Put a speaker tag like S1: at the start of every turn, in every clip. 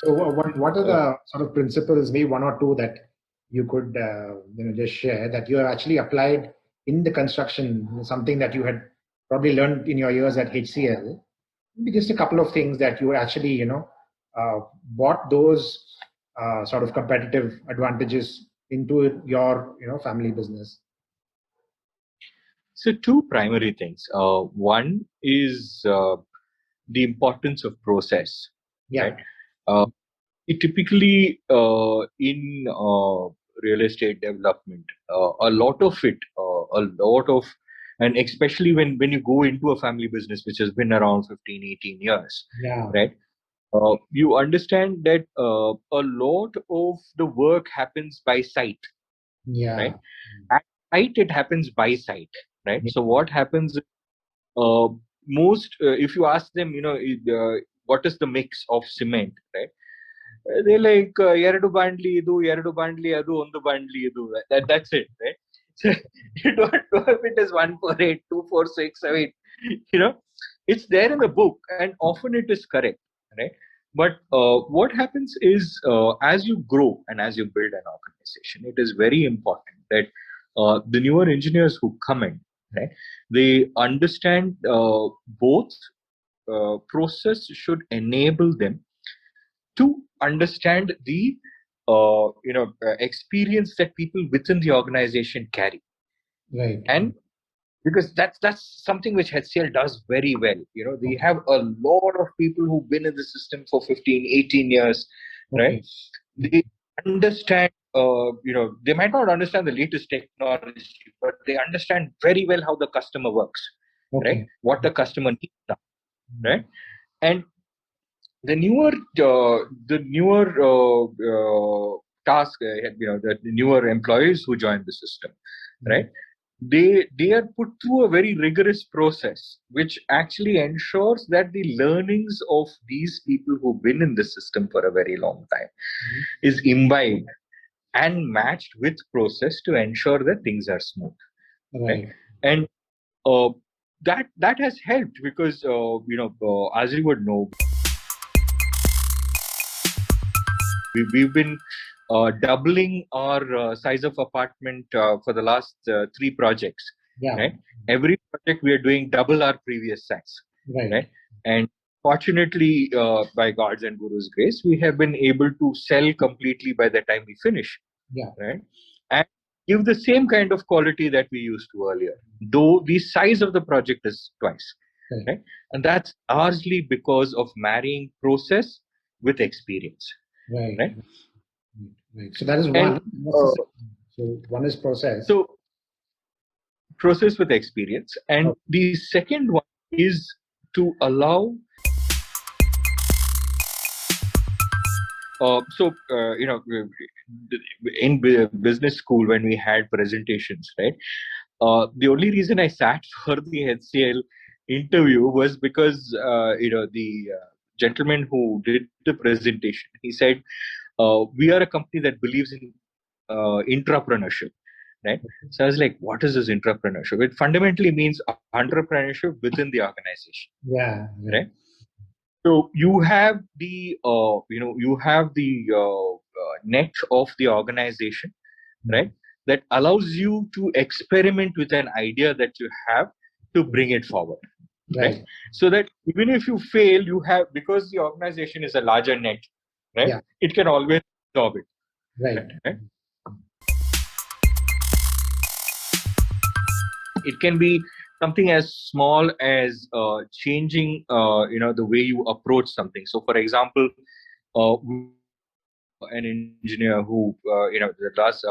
S1: So what are the sort of principles, maybe one or two, that you could just share that you have actually applied in the construction, something that you had probably learned in your years at HCL? Maybe just a couple of things that you actually brought those sort of competitive advantages into your family business.
S2: So two primary things. One is the importance of process.
S1: Yeah.
S2: Right? Typically in real estate development, a lot of it, and especially when you go into a family business which has been around 15, 18 years,
S1: Yeah.
S2: right? You understand that a lot of the work happens by sight.
S1: Yeah.
S2: Right? At site, it happens by sight. Right?
S1: Yeah.
S2: So what happens? If you ask them, what is the mix of cement, right? They're like, ಎರಡು ಬಾಂಡ್ಲಿ ಇದು, ಎರಡು ಬಾಂಡ್ಲಿ ಅದು, ಒಂದು ಬಾಂಡ್ಲಿ ಇದು. That's it, right? So you don't know if it is 148, 246, I mean, it's there in the book, and often it is correct, right? But what happens is, as you grow and as you build an organization, it is very important that the newer engineers who come in, right, they understand both. Process should enable them to understand the experience that people within the organization carry.
S1: Right.
S2: And because that's something which HCL does very well. They have a lot of people who've been in the system for 15, 18 years, right? They understand, they might not understand the latest technology, but they understand very well how the customer works, right? What the customer needs now, right? And the newer task, the newer employees who join the system, right? They are put through a very rigorous process, which actually ensures that the learnings of these people who've been in the system for a very long time is imbibed and matched with process to ensure that things are smooth. Right? And that has helped because as you would know, we've been doubling our size of apartment for the last 3 projects.
S1: Yeah.
S2: Right? Every project we are doing double our previous size. Right? And fortunately, by God's and Guru's grace, we have been able to sell completely by the time we finish.
S1: Yeah.
S2: Right? And give the same kind of quality that we used to earlier, though the size of the project is twice. Right? And that's largely because of marrying process with experience. Right.
S1: So that is one. So one is process.
S2: So process with experience, and the second one is to allow. In business school, when we had presentations, right? The only reason I sat for the HCL interview was because the gentleman who did the presentation, he said, we are a company that believes in intrapreneurship, right? So I was like, what is this intrapreneurship? It fundamentally means entrepreneurship within the organization.
S1: Yeah.
S2: Right? So you have the net of the organization, right? That allows you to experiment with an idea that you have to bring it forward. Right? So that even if you fail, you have, because the organization is a larger net, right?
S1: Yeah.
S2: It can always absorb it.
S1: Right.
S2: It can be something as small as changing the way you approach something. So for example, an engineer who the last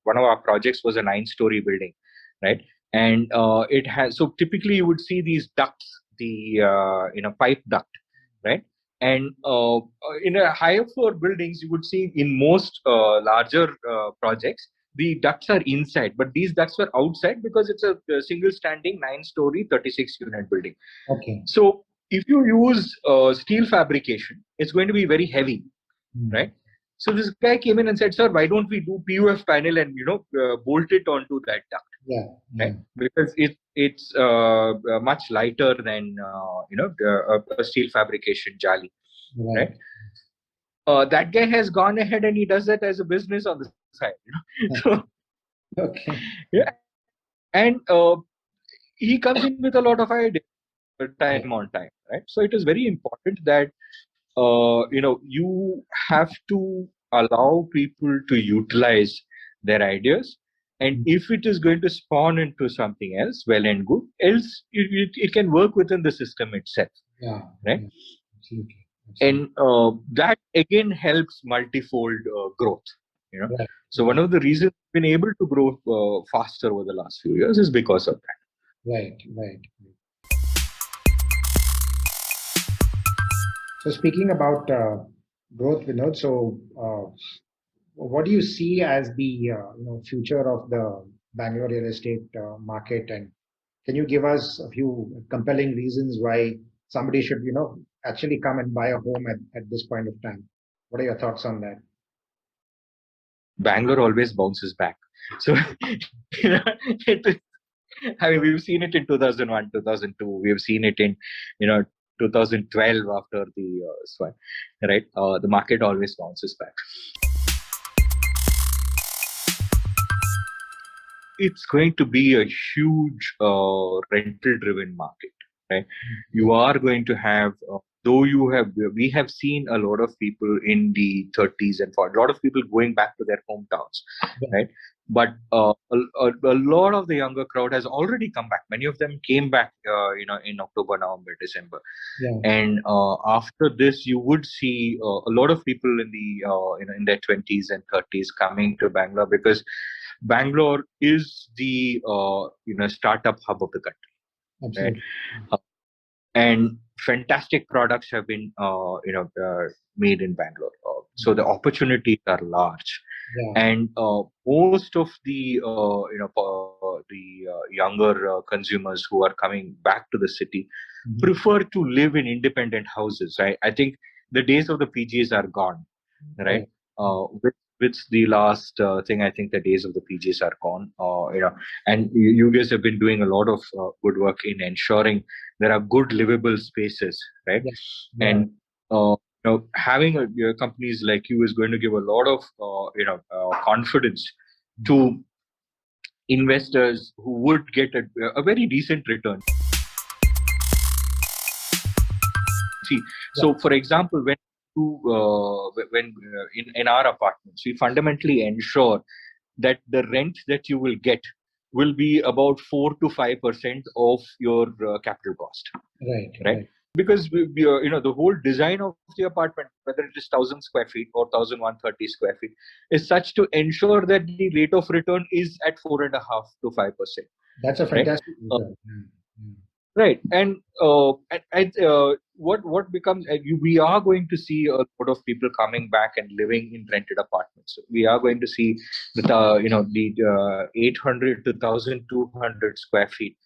S2: one of our projects was a 9-story building, right? And it has, so typically you would see these ducts, the pipe duct, right? And in a higher floor buildings, you would see in most larger projects, the ducts are inside, but these ducts were outside because it's a single standing 9-story 36-unit building. So if you use steel fabrication, it's going to be very heavy, right? So this guy came in and said, sir, why don't we do PUF panel and bolt it onto that duct? Right? Because it's much lighter than a steel fabrication jali, right? that guy has gone ahead and he does that as a business on the side. So
S1: Okay.
S2: yeah, and he comes in with a lot of ideas time on time, right? So it is very important that you have to allow people to utilize their ideas, and if it is going to spawn into something else, well and good. Else, it can work within the system itself,
S1: Yeah.
S2: right?
S1: Yeah. Absolutely.
S2: And that again helps multifold growth.
S1: Right.
S2: So one of the reasons we've been able to grow faster over the last few years is because of that.
S1: Right. Right. So speaking about growth, Vinod, so what do you see as the future of the Bangalore real estate market, and can you give us a few compelling reasons why somebody should actually come and buy a home at this point of time? What are your thoughts on that?
S2: Bangalore always bounces back. So, it, I mean, we've seen it in 2001, 2002. We've seen it in, 2012 after the swine, right? The market always bounces back. It's going to be a huge rental-driven market, right? You are going to have, we have seen a lot of people in the 30s and 40s, a lot of people going back to their hometowns, right? But a lot of the younger crowd has already come back. Many of them came back, in October, November, December.
S1: Yeah.
S2: And after this, you would see a lot of people in the, in their 20s and 30s coming to Bangalore, because Bangalore is the startup hub of the country,
S1: Absolutely.
S2: right? And fantastic products have been made in Bangalore. So the opportunities are large, and most of the younger consumers who are coming back to the city prefer to live in independent houses. Right? I think the days of the PGs are gone, right? With the last thing, I think the days of the PGs are gone. And you guys have been doing a lot of good work in ensuring there are good livable spaces, right? And having companies like you is going to give a lot of confidence to investors who would get a very decent return. See, so for example, in our apartments, we fundamentally ensure that the rent that you will get will be about 4 to 5% of your capital cost. Right. Because the whole design of the apartment, whether it is 1,000 square feet or 1,130 square feet, is such to ensure that the rate of return is at 4.5 to 5%.
S1: That's a fantastic return.
S2: Right, and what becomes, we are going to see a lot of people coming back and living in rented apartments. So we are going to see the 800 to 1,200 square feet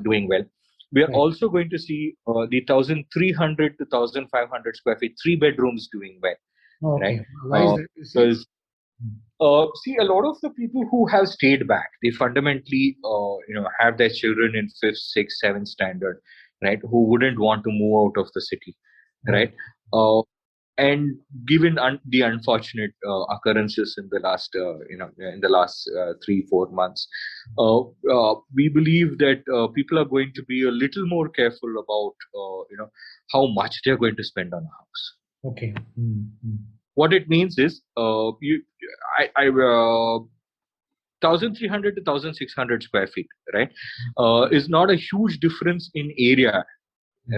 S2: doing well. We are also going to see the 1,300 to 1,500 square feet 3 bedrooms doing well.
S1: Okay.
S2: Right?
S1: Why is that?
S2: Because see, a lot of the people who have stayed back, they fundamentally, have their children in 5th, 6th, 7th standard, right? Who wouldn't want to move out of the city, right? And given the unfortunate occurrences in the last, 3-4 months, we believe that people are going to be a little more careful about, how much they're going to spend on a house.
S1: Okay.
S2: What it means is, 1,300 to 1,600 square feet, right, is not a huge difference in area,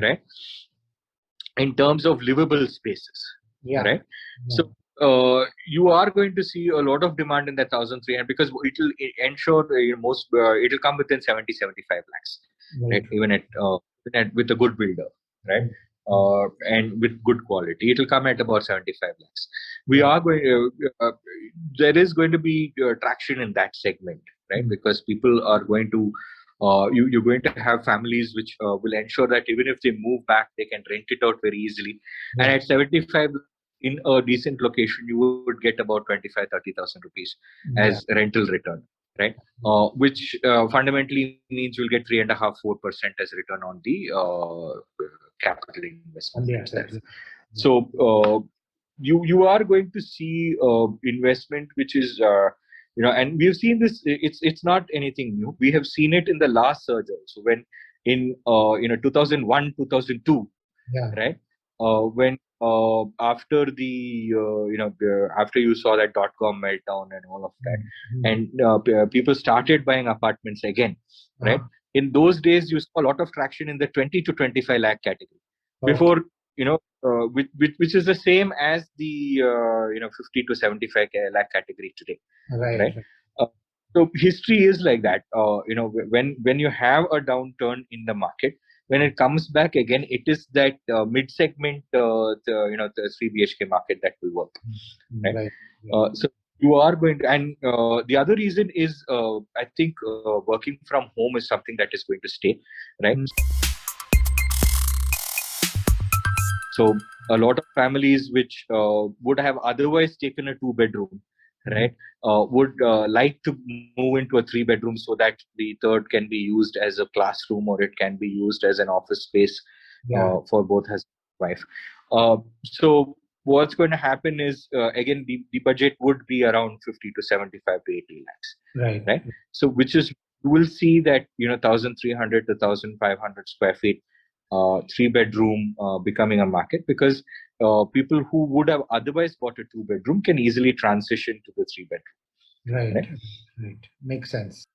S2: right, in terms of livable spaces, right? So you are going to see a lot of demand in that 1,300, because it will ensure it will come within 70-75 lakhs, right? Even with a good builder, right? And with good quality, it will come at about 75 lakhs. We are going. There is going to be traction in that segment, right? Because people are going to. You're going to have families which will ensure that even if they move back, they can rent it out very easily. And at 75 in a decent location, you would get about 25,000-30,000 rupees as rental return, right? Which fundamentally means you'll get 3.5-4% as return on the capital investment. So you are going to see investment which is and we've seen this. It's not anything new. We have seen it in the last surge also, when in 2001 2002,
S1: Yeah.
S2: right? When after after you saw that dot-com meltdown and all of that, and people started buying apartments again, right? In those days, you saw a lot of traction in the 20 to 25 lakh category. Before, which is the same as the 50 to 75 lakh category today, right? So history is like that. When you have a downturn in the market, when it comes back again, it is that mid-segment, the 3 BHK market that will work, right? So you are going to, and the other reason is, I think, working from home is something that is going to stay, right? So a lot of families which would have otherwise taken a 2-bedroom, right, would like to move into a 3-bedroom so that the third can be used as a classroom, or it can be used as an office space for both husband and wife. So what's going to happen is, again, the budget would be around 50 to 75 to 80 lakhs. Right. So which is, you will see that 1,300 to 1,500 square feet 3-bedroom becoming a market, because people who would have otherwise bought a 2-bedroom can easily transition to the 3-bedroom.
S1: Right. Makes sense.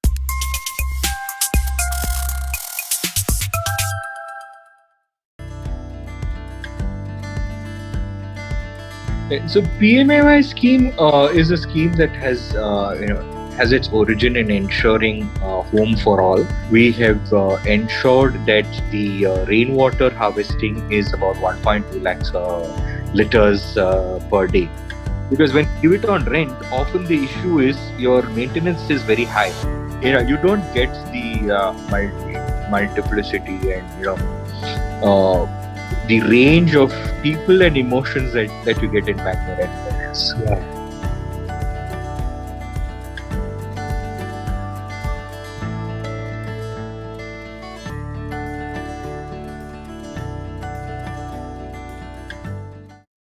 S2: So PMAY scheme is a scheme that has its origin in ensuring home for all. We have ensured that the rainwater harvesting is about 1.2 lakhs liters per day. Because when you give it on rent, often the issue is your maintenance is very high. You don't get the multiplicity and the range of people and emotions that you get in Bangalore.